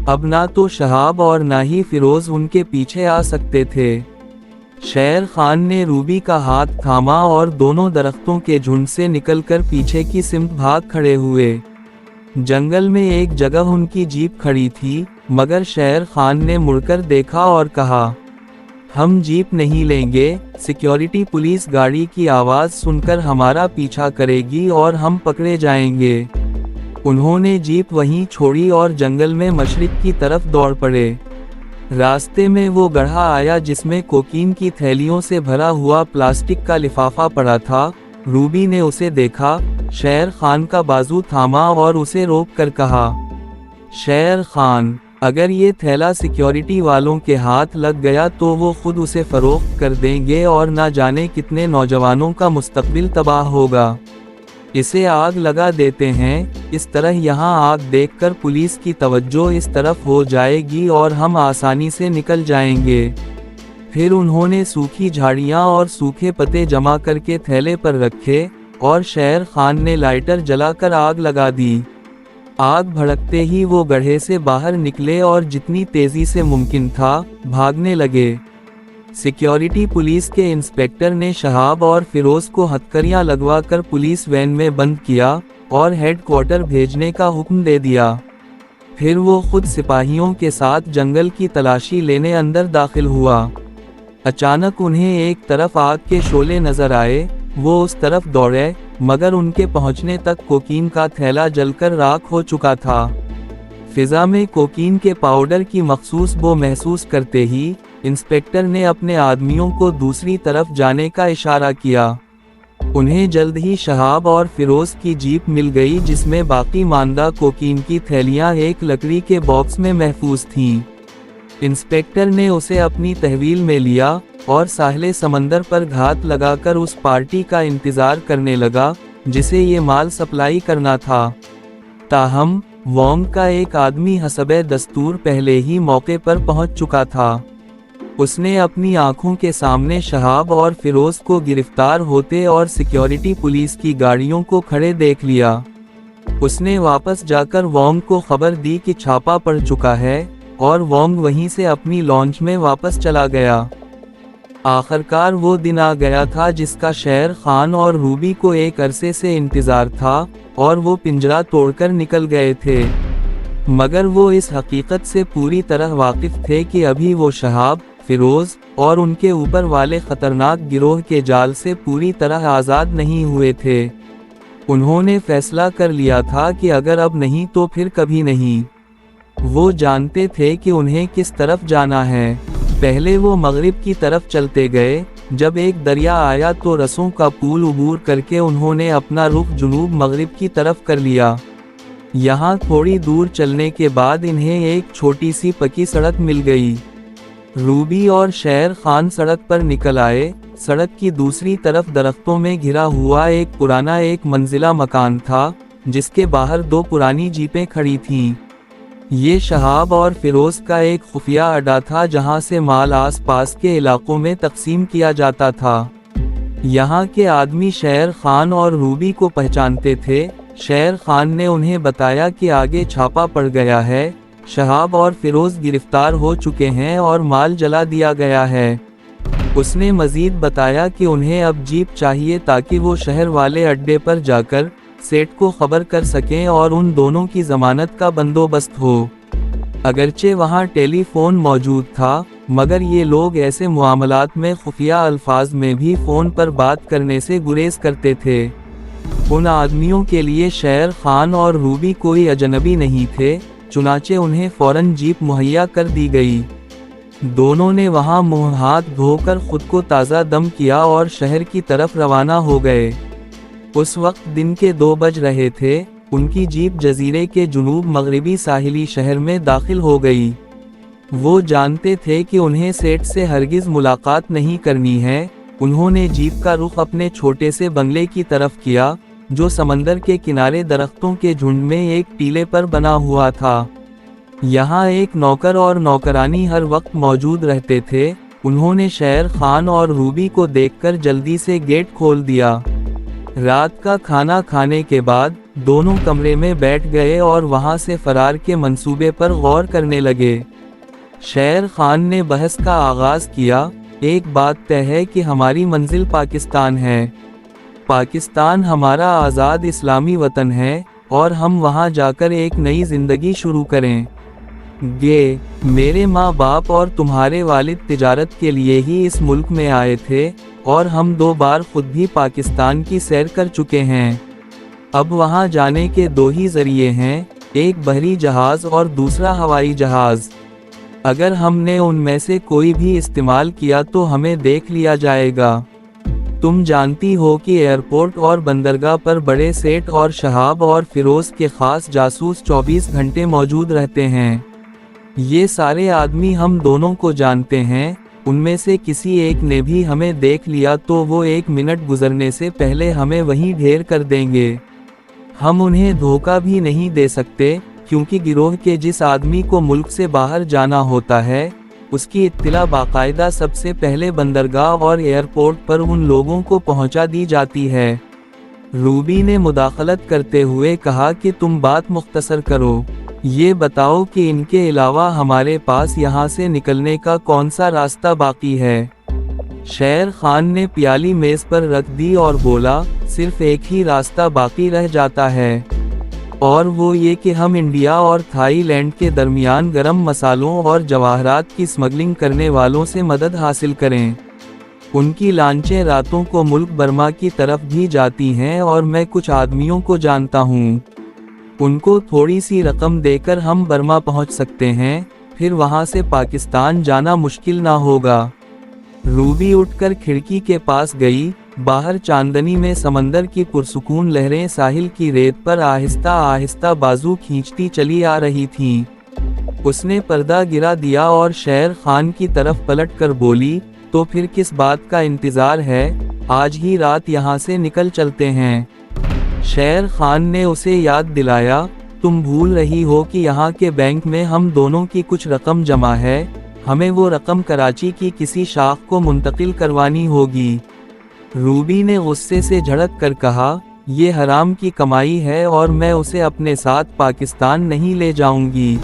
अब ना तो शहाब और ना ही फिरोज उनके पीछे आ सकते थे। शेर खान ने रूबी का हाथ थामा और दोनों दरख्तों के झुंड से निकलकर पीछे की सिमत भाग खड़े हुए। जंगल में एक जगह उनकी जीप खड़ी थी, मगर शेर खान ने मुड़कर देखा और कहा, हम जीप नहीं लेंगे, सिक्योरिटी पुलिस गाड़ी की आवाज़ सुनकर हमारा पीछा करेगी और हम पकड़े जाएंगे। उन्होंने जीप वहीं छोड़ी और जंगल में मशरिक की तरफ दौड़ पड़े। रास्ते में वो गड्ढा आया जिसमें कोकीन की थैलियों से भरा हुआ प्लास्टिक का लिफाफा पड़ा था। रूबी ने उसे देखा, शेर खान का बाजू थामा और उसे रोक कर कहा, शेर खान, अगर ये थैला सिक्योरिटी वालों के हाथ लग गया तो वो खुद उसे फरोख्त कर देंगे और ना जाने कितने नौजवानों का मुस्तकबिल तबाह होगा। इसे आग लगा देते हैं, इस तरह यहाँ आग देखकर पुलिस की तवज्जो इस तरफ हो जाएगी और हम आसानी से निकल जाएंगे। फिर उन्होंने सूखी झाड़ियाँ और सूखे पत्ते जमा करके थैले पर रखे और शेर खान ने लाइटर जलाकर आग लगा दी। आग भड़कते ही वो गड्ढे से बाहर निकले और जितनी तेजी से मुमकिन था भागने लगे। सिक्योरिटी पुलिस के इंस्पेक्टर ने शहाब और फिरोज को हथकड़ियां लगवाकर पुलिस वैन में बंद किया और हेडक्वार्टर भेजने का हुक्म दे दिया। फिर वो खुद सिपाहियों के साथ जंगल की तलाशी लेने अंदर दाखिल हुआ। अचानक उन्हें एक तरफ आग के शोले नजर आए। वो उस तरफ दौड़े, मगर उनके पहुंचने तक कोकीन का थैला जलकर राख हो चुका था। फिजा में कोकीन के पाउडर की मखसूस बो महसूस करते ही इंस्पेक्टर ने अपने आदमियों को दूसरी तरफ जाने का इशारा किया। उन्हें जल्द ही शहाब और फिरोज की जीप मिल गई जिसमें बाकी मांदा कोकीन की थैलियां एक लकड़ी के बॉक्स में महफूज थीं। इंस्पेक्टर ने उसे अपनी तहवील में लिया और साहिल समंदर पर घात लगाकर उस पार्टी का इंतजार करने लगा जिसे ये माल सप्लाई करना था। ताहम वोंग का एक आदमी हसबे दस्तूर पहले ही मौके पर पहुंच चुका था। उसने अपनी आंखों के सामने शहाब और फिरोज को गिरफ्तार होते और सिक्योरिटी पुलिस की गाड़ियों को खड़े देख लिया। उसने वापस जाकर वोंग को खबर दी कि छापा पड़ चुका है और वोंग वहीं से अपनी लॉन्च में वापस चला गया। आखिरकार वो दिन आ गया था जिसका शेर खान और रूबी को एक अरसे से इंतजार था और वो पिंजरा तोड़कर निकल गए थे। मगर वो इस हकीकत से पूरी तरह वाकिफ थे कि अभी वो शहाब, फिरोज और उनके ऊपर वाले खतरनाक गिरोह के जाल से पूरी तरह आज़ाद नहीं हुए थे। उन्होंने फैसला कर लिया था कि अगर अब नहीं तो फिर कभी नहीं। वो जानते थे कि उन्हें किस तरफ जाना है। पहले वो मगरिब की तरफ चलते गए। जब एक दरिया आया तो रसों का पुल उबूर करके उन्होंने अपना रुख जुनूब मगरिब की तरफ कर लिया। यहाँ थोड़ी दूर चलने के बाद इन्हें एक छोटी सी पक्की सड़क मिल गई। रूबी और शेर खान सड़क पर निकल आए। सड़क की दूसरी तरफ दरख्तों में घिरा हुआ एक पुराना एक मंजिला मकान था जिसके बाहर दो पुरानी जीपें खड़ी थीं। ये शहाब और फिरोज का एक खुफिया अड्डा था जहां से माल आस पास के इलाकों में तकसीम किया जाता था। यहाँ के आदमी शेर खान और रूबी को पहचानते थे। शेर खान ने उन्हें बताया कि आगे छापा पड़ गया है, शहाब और फिरोज गिरफ्तार हो चुके हैं और माल जला दिया गया है। उसने मजीद बताया कि उन्हें अब जीप चाहिए ताकि वो शहर वाले अड्डे पर जाकर सेठ को खबर कर सकें और उन दोनों की जमानत का बंदोबस्त हो। अगरचे वहां टेलीफोन मौजूद था, मगर ये लोग ऐसे मुआमलात में खुफिया अल्फाज में भी फ़ोन पर बात करने से गुरेज करते थे। उन आदमियों के लिए शेर खान और रूबी कोई अजनबी नहीं थे, चुनाचे उन्हें फौरन जीप मुहैया कर दी गई। दोनों ने वहां मुंह हाथ धोकर खुद को ताज़ा दम किया और शहर की तरफ रवाना हो गए। उस वक्त दिन के 2 बज रहे थे। उनकी जीप जजीरे के जुनूब मगरिबी साहिली शहर में दाखिल हो गई। वो जानते थे कि उन्हें सेठ से हरगिज मुलाकात नहीं करनी है। उन्होंने जीप का रुख अपने छोटे से बंगले की तरफ किया जो समंदर के किनारे दरख्तों के झुंड में एक टीले पर बना हुआ था। यहाँ एक नौकर और नौकरानी हर वक्त मौजूद रहते थे। उन्होंने शेर खान और रूबी को देखकर जल्दी से गेट खोल दिया। रात का खाना खाने के बाद दोनों कमरे में बैठ गए और वहां से फरार के मंसूबे पर गौर करने लगे। शेर खान ने बहस का आगाज किया, एक बात तय है कि हमारी मंजिल पाकिस्तान है। पाकिस्तान हमारा आज़ाद इस्लामी वतन है और हम वहां जाकर एक नई जिंदगी शुरू करें। मेरे माँ बाप और तुम्हारे वालिद तिजारत के लिए ही इस मुल्क में आए थे और हम 2 बार खुद भी पाकिस्तान की सैर कर चुके हैं। अब वहां जाने के 2 ही जरिए हैं, एक बहरी जहाज और दूसरा हवाई जहाज। अगर हमने उनमें से कोई भी इस्तेमाल किया तो हमें देख लिया जाएगा। तुम जानती हो कि एयरपोर्ट और बंदरगाह पर बड़े सेठ और शहाब और फिरोज के खास जासूस 24 घंटे मौजूद रहते हैं। ये सारे आदमी हम दोनों को जानते हैं, उनमें से किसी एक ने भी हमें देख लिया तो वो 1 मिनट गुजरने से पहले हमें वहीं ढेर कर देंगे। हम उन्हें धोखा भी नहीं दे सकते, क्योंकि गिरोह के जिस आदमी को मुल्क से बाहर जाना होता है, उसकी इत्तला बाकायदा सबसे पहले बंदरगाह और एयरपोर्ट पर उन लोगों को पहुंचा दी जाती है। रूबी ने मुदाखलत करते हुए कहा कि तुम बात मुख्तसर करो, ये बताओ कि इनके अलावा हमारे पास यहाँ से निकलने का कौन सा रास्ता बाकी है। शेर खान ने प्याली मेज पर रख दी और बोला, सिर्फ एक ही रास्ता बाकी रह जाता है, और वो ये कि हम इंडिया और थाईलैंड के दरमियान गरम मसालों और जवाहरात की स्मगलिंग करने वालों से मदद हासिल करें। उनकी लांचें रातों को मुल्क बर्मा की तरफ भी जाती हैं और मैं कुछ आदमियों को जानता हूँ। उनको थोड़ी सी रकम देकर हम बर्मा पहुँच सकते हैं, फिर वहाँ से पाकिस्तान जाना मुश्किल ना होगा। रूबी उठकर खिड़की के पास गई। बाहर चांदनी में समंदर की पुरसुकून लहरें साहिल की रेत पर आहिस्ता आहिस्ता बाजू खींचती चली आ रही थीं। उसने पर्दा गिरा दिया और शेर खान की तरफ पलट कर बोली, तो फिर किस बात का इंतजार है, आज ही रात यहाँ से निकल चलते हैं। शेर खान ने उसे याद दिलाया, तुम भूल रही हो कि यहाँ के बैंक में हम दोनों की कुछ रकम जमा है, हमें वो रकम कराची की किसी शाख को मुंतकिल करवानी होगी। रूबी ने गुस्से से झड़क कर कहा, ये हराम की कमाई है और मैं उसे अपने साथ पाकिस्तान नहीं ले जाऊंगी।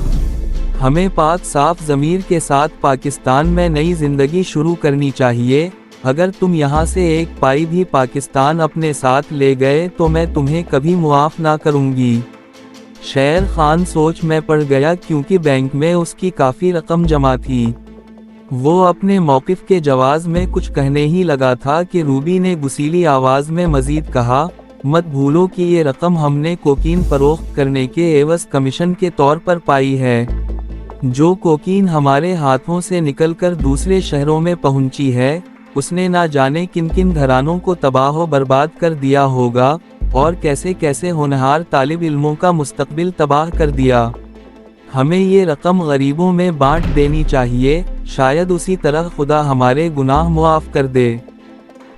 हमें पाक साफ ज़मीर के साथ पाकिस्तान में नई ज़िंदगी शुरू करनी चाहिए। अगर तुम यहाँ से एक पाई भी पाकिस्तान अपने साथ ले गए तो मैं तुम्हें कभी मुआफ़ ना करूँगी। शेर खान सोच में पड़ गया, क्योंकि बैंक में उसकी काफ़ी रकम जमा थी। वो अपने मौक़िफ़ के जवाज़ में कुछ कहने ही लगा था कि रूबी ने गुस्सीली आवाज़ में मज़ीद कहा, मत भूलो कि ये रकम हमने कोकीन फरोख्त करने के एवज़ कमीशन के तौर पर पाई है। जो कोकीन हमारे हाथों से निकलकर दूसरे शहरों में पहुंची है, उसने ना जाने किन किन घरानों को तबाह व बर्बाद कर दिया होगा और कैसे कैसे होनहार तालिब इल्मों का मुस्तकबिल तबाह कर दिया। हमें ये रकम गरीबों में बांट देनी चाहिए, शायद उसी तरह खुदा हमारे गुनाह मुआफ़ कर दे।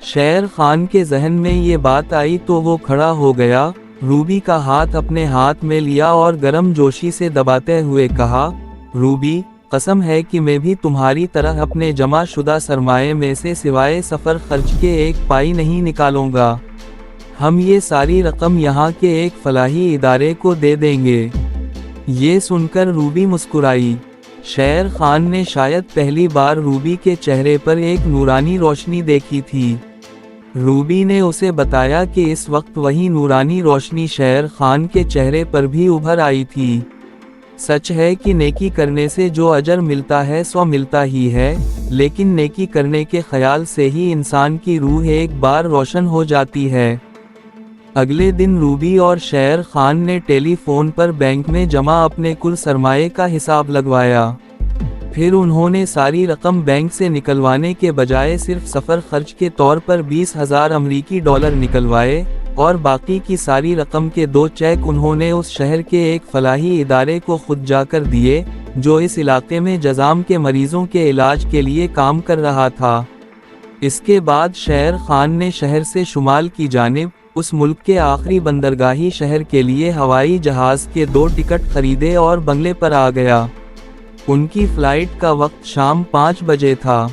शेर खान के जहन में ये बात आई तो वो खड़ा हो गया, रूबी का हाथ अपने हाथ में लिया और गर्म जोशी से दबाते हुए कहा, रूबी, कसम है कि मैं भी तुम्हारी तरह अपने जमा शुदा सरमाए में से सिवाय सफ़र खर्च के एक पाई नहीं निकालूंगा। हम ये सारी रकम यहाँ के एक फलाही इदारे को दे देंगे। ये सुनकर रूबी मुस्कुराई। शेर खान ने शायद पहली बार रूबी के चेहरे पर एक नूरानी रोशनी देखी थी। रूबी ने उसे बताया कि इस वक्त वही नूरानी रोशनी शेर खान के चेहरे पर भी उभर आई थी। सच है कि नेकी करने से जो अजर मिलता है सो मिलता ही है, लेकिन नेकी करने के ख्याल से ही इंसान की रूह एक बार रोशन हो जाती है। अगले दिन रूबी और शेर खान ने टेलीफोन पर बैंक में जमा अपने कुल सरमाए का हिसाब लगवाया। फिर उन्होंने सारी रकम बैंक से निकलवाने के बजाय सिर्फ सफ़र खर्च के तौर पर 20,000 अमरीकी डॉलर निकलवाए और बाकी की सारी रकम के 2 चेक उन्होंने उस शहर के एक फलाही इदारे को खुद जाकर दिए, जो इस इलाके में जज़ाम के मरीजों के इलाज के लिए काम कर रहा था। इसके बाद शेर खान ने शहर से शुमाल की जानिब उस मुल्क के आखिरी बंदरगाही शहर के लिए हवाई जहाज़ के 2 टिकट खरीदे और बंगले पर आ गया। उनकी फ़्लाइट का वक्त शाम 5 बजे था।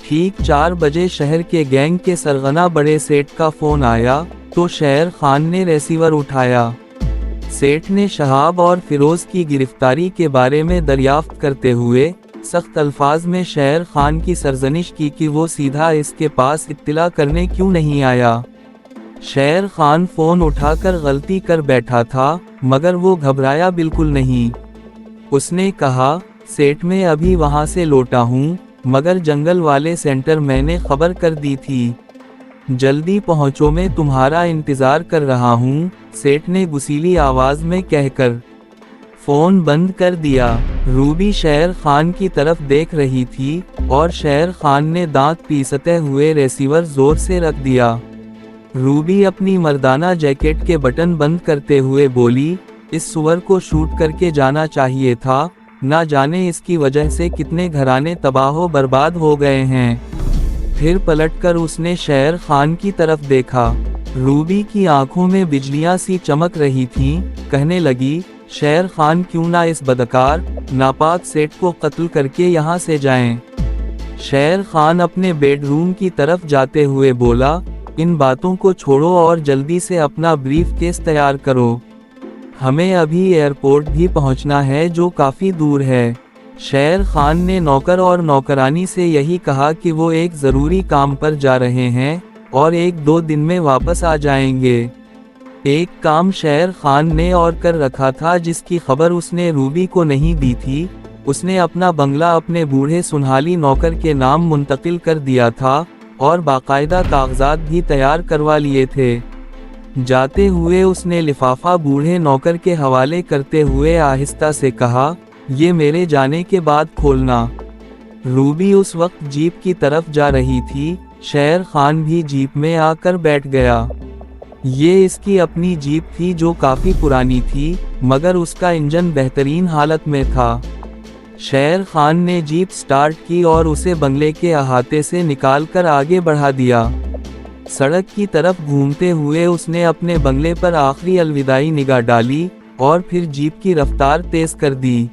ठीक 4 बजे शहर के गैंग के सरगना बड़े सेठ का फ़ोन आया तो शेर खान ने रिसीवर उठाया। सेठ ने शहाब और फिरोज की गिरफ्तारी के बारे में दरियाफ्त करते हुए सख्त अल्फाज में शेर खान की सरजनिश की कि वो सीधा इसके पास इत्तला करने क्यों नहीं आया। शेर खान फोन उठाकर गलती कर बैठा था, मगर वो घबराया बिल्कुल नहीं। उसने कहा, सेठ मैं अभी वहां से लौटा हूँ, मगर जंगल वाले सेंटर मैंने खबर कर दी थी। जल्दी पहुँचो, मैं तुम्हारा इंतजार कर रहा हूँ, सेठ ने गुस्सीली आवाज में कहकर फोन बंद कर दिया। रूबी शेर खान की तरफ देख रही थी और शेर खान ने दांत पीसते हुए रिसीवर जोर से रख दिया। रूबी अपनी मर्दाना जैकेट के बटन बंद करते हुए बोली, इस सुअर को शूट करके जाना चाहिए था, ना जाने इसकी वजह से कितने घराने तबाह बर्बाद हो गए हैं। फिर पलटकर उसने शेर खान की तरफ देखा। रूबी की आंखों में बिजलियां सी चमक रही थीं, कहने लगी, शेर खान क्यों ना इस बदकार नापाक सेठ को कत्ल करके यहाँ से जाएं। शेर खान अपने बेडरूम की तरफ जाते हुए बोला, इन बातों को छोड़ो और जल्दी से अपना ब्रीफ केस तैयार करो, हमें अभी एयरपोर्ट भी पहुंचना है जो काफ़ी दूर है। शेर खान ने नौकर और नौकरानी से यही कहा कि वो एक ज़रूरी काम पर जा रहे हैं और 1-2 दिन में वापस आ जाएंगे। एक काम शेर खान ने और कर रखा था जिसकी खबर उसने रूबी को नहीं दी थी। उसने अपना बंगला अपने बूढ़े सुनहाली नौकर के नाम मुंतकिल कर दिया था और बाकायदा कागजात भी तैयार करवा लिए थे। जाते हुए उसने लिफाफा बूढ़े नौकर के हवाले करते हुए आहिस्ता से कहा, ये मेरे जाने के बाद खोलना। रूबी उस वक्त जीप की तरफ जा रही थी। शेर खान भी जीप में आकर बैठ गया। ये इसकी अपनी जीप थी जो काफ़ी पुरानी थी, मगर उसका इंजन बेहतरीन हालत में था। शेर खान ने जीप स्टार्ट की और उसे बंगले के अहाते से निकालकर आगे बढ़ा दिया। सड़क की तरफ घूमते हुए उसने अपने बंगले पर आखिरी अलविदाई निगाह डाली और फिर जीप की रफ्तार तेज कर दी।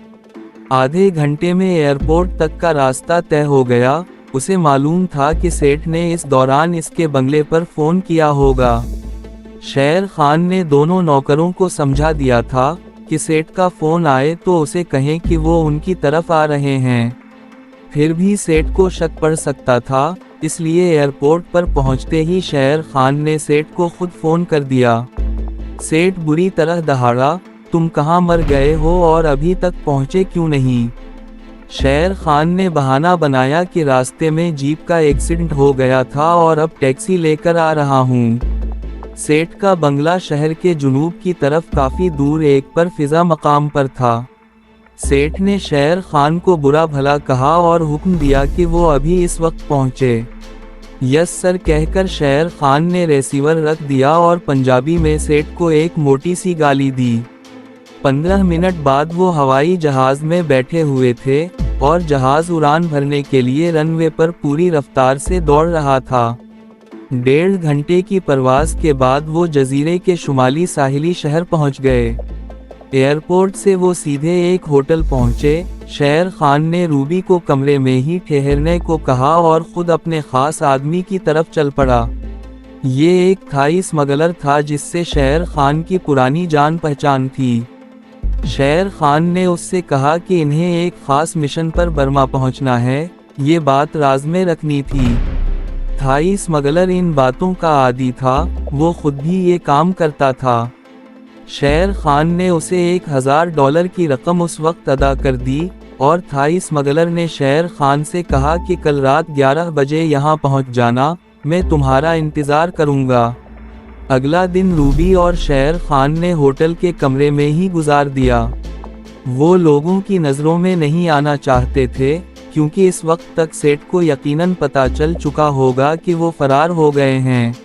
आधे घंटे में एयरपोर्ट तक का रास्ता तय हो गया। उसे मालूम था कि सेठ ने इस दौरान इसके बंगले पर फोन किया होगा। शेर खान ने दोनों नौकरों को समझा दिया था कि सेठ का फोन आए तो उसे कहें कि वो उनकी तरफ आ रहे हैं। फिर भी सेठ को शक पड़ सकता था, इसलिए एयरपोर्ट पर पहुंचते ही शेर खान ने सेठ को खुद फोन कर दिया। सेठ बुरी तरह दहाड़ा, तुम कहाँ मर गए हो और अभी तक पहुँचे क्यों नहीं? शेर खान ने बहाना बनाया कि रास्ते में जीप का एक्सीडेंट हो गया था और अब टैक्सी लेकर आ रहा हूँ। सेठ का बंगला शहर के जुनूब की तरफ काफ़ी दूर एक पर फिजा मकाम पर था। सेठ ने शेर खान को बुरा भला कहा और हुक्म दिया कि वो अभी इस वक्त पहुँचे। यस सर कहकर शेर खान ने रिसीवर रख दिया और पंजाबी में सेठ को एक मोटी सी गाली दी। 15 मिनट बाद वो हवाई जहाज में बैठे हुए थे और जहाज उड़ान भरने के लिए रनवे पर पूरी रफ्तार से दौड़ रहा था। 1.5 घंटे की परवाज के बाद वो जजीरे के शुमाली साहिली शहर पहुंच गए। एयरपोर्ट से वो सीधे एक होटल पहुंचे। शेर खान ने रूबी को कमरे में ही ठहरने को कहा और खुद अपने खास आदमी की तरफ चल पड़ा। ये एक थाई स्मगलर था जिससे शेर खान की पुरानी जान पहचान थी। शेर खान ने उससे कहा कि इन्हें एक खास मिशन पर बर्मा पहुंचना है, ये बात राज में रखनी थी। थाई स्मगलर इन बातों का आदी था, वो खुद भी ये काम करता था। शेर खान ने उसे $1000 की रकम उस वक्त अदा कर दी और थाई स्मगलर ने शेर खान से कहा कि कल रात 11 बजे यहाँ पहुँच जाना, मैं तुम्हारा इंतज़ार करूँगा। अगला दिन रूबी और शेर खान ने होटल के कमरे में ही गुजार दिया। वो लोगों की नज़रों में नहीं आना चाहते थे क्योंकि इस वक्त तक सेठ को यकीनन पता चल चुका होगा कि वो फरार हो गए हैं।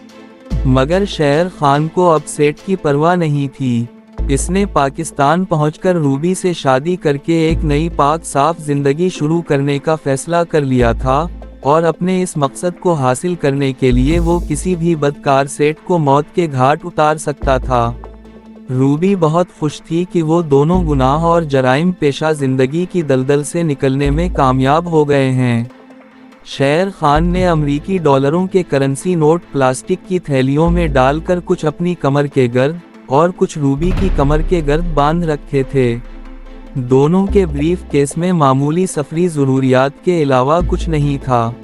मगर शेर खान को अब सेठ की परवाह नहीं थी। इसने पाकिस्तान पहुंचकर रूबी से शादी करके एक नई पाक साफ जिंदगी शुरू करने का फैसला कर लिया था और अपने इस मकसद को हासिल करने के लिए वो किसी भी बदकार सेठ को मौत के घाट उतार सकता था। रूबी बहुत खुश थी कि वो दोनों गुनाह और जराइम पेशा जिंदगी की दलदल से निकलने में कामयाब हो गए हैं। शेर खान ने अमरीकी डॉलरों के करेंसी नोट प्लास्टिक की थैलियों में डालकर कुछ अपनी कमर के गर्द और कुछ रूबी की कमर के गर्द बांध रखे थे। दोनों के ब्रीफ केस में मामूली सफरी ज़रूरियात के अलावा कुछ नहीं था।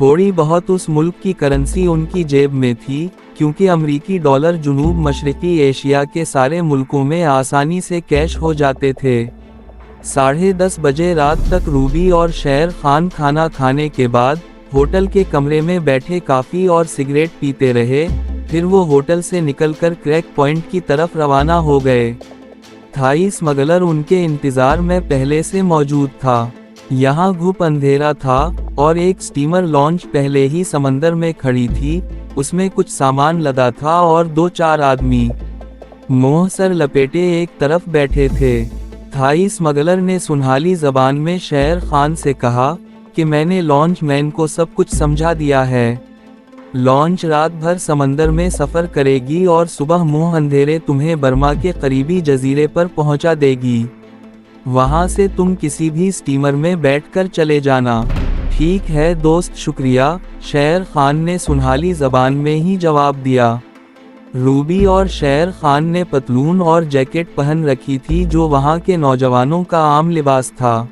थोड़ी बहुत उस मुल्क की करेंसी उनकी जेब में थी, क्योंकि अमरीकी डॉलर जुनूब मशरकी एशिया के सारे मुल्कों में आसानी से कैश हो जाते थे। 10:30 बजे रात तक रूबी और शेर खान खाना खाने के बाद होटल के कमरे में बैठे काफ़ी और सिगरेट पीते रहे। फिर वो होटल से निकलकर क्रैक पॉइंट की तरफ रवाना हो गए। थाई स्मगलर उनके इंतज़ार में पहले से मौजूद था। यहाँ घुप अंधेरा था और एक स्टीमर लॉन्च पहले ही समंदर में खड़ी थी। उसमें कुछ सामान लदा था और 2-4 आदमी मुंह सर लपेटे एक तरफ बैठे थे। थाई स्मगलर ने सुनहली जबान में शेर खान से कहा कि मैंने लॉन्च मैन को सब कुछ समझा दिया है। लॉन्च रात भर समंदर में सफ़र करेगी और सुबह मुंह अंधेरे तुम्हें बर्मा के करीबी जजीरे पर पहुंचा देगी। वहां से तुम किसी भी स्टीमर में बैठकर चले जाना। ठीक है दोस्त, शुक्रिया, शेर खान ने सुनहली जबान में ही जवाब दिया। रूबी और शेर खान ने पतलून और जैकेट पहन रखी थी जो वहां के नौजवानों का आम लिबास था।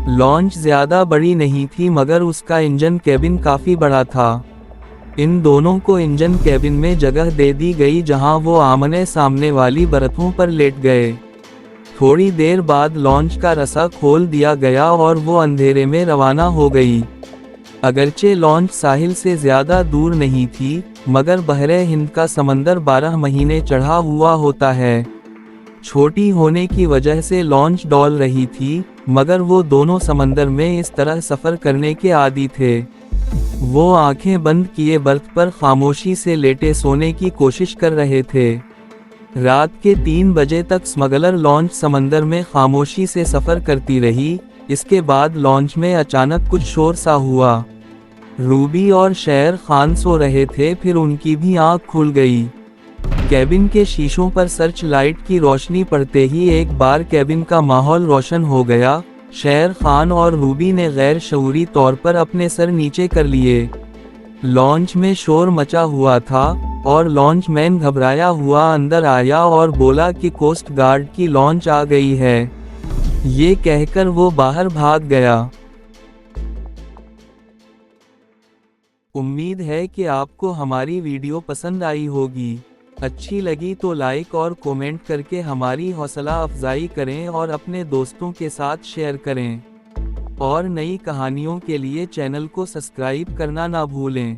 लॉन्च ज्यादा बड़ी नहीं थी मगर उसका इंजन केबिन काफी बड़ा था। इन दोनों को इंजन केबिन में जगह दे दी गई जहां वो आमने सामने वाली बरतों पर लेट गए। थोड़ी देर बाद लॉन्च का रस्सा खोल दिया गया और वो अंधेरे में रवाना हो गई। अगरचे लॉन्च साहिल से ज्यादा दूर नहीं थी, मगर बहरे हिंद का समंदर 12 महीने चढ़ा हुआ होता है। छोटी होने की वजह से लॉन्च डॉल रही थी, मगर वो दोनों समंदर में इस तरह सफ़र करने के आदी थे। वो आंखें बंद किए बर्थ पर खामोशी से लेटे सोने की कोशिश कर रहे थे। रात के 3 बजे तक स्मगलर लॉन्च समंदर में खामोशी से सफ़र करती रही। इसके बाद लॉन्च में अचानक कुछ शोर सा हुआ। रूबी और शेर खान सो रहे थे, फिर उनकी भी आंख खुल गई। कैबिन के शीशों पर सर्च लाइट की रोशनी पड़ते ही एक बार कैबिन का माहौल रोशन हो गया। शेर खान और रूबी ने गैर शऊरी तौर पर अपने सर नीचे कर लिए। लॉन्च में शोर मचा हुआ था और लॉन्च मैन घबराया हुआ अंदर आया और बोला कि कोस्ट गार्ड की लॉन्च आ गई है। ये कहकर वो बाहर भाग गया। उम्मीद है कि आपको हमारी वीडियो पसंद आई होगी। अच्छी लगी तो लाइक और कमेंट करके हमारी हौसला अफजाई करें और अपने दोस्तों के साथ शेयर करें। और नई कहानियों के लिए चैनल को सब्सक्राइब करना ना भूलें।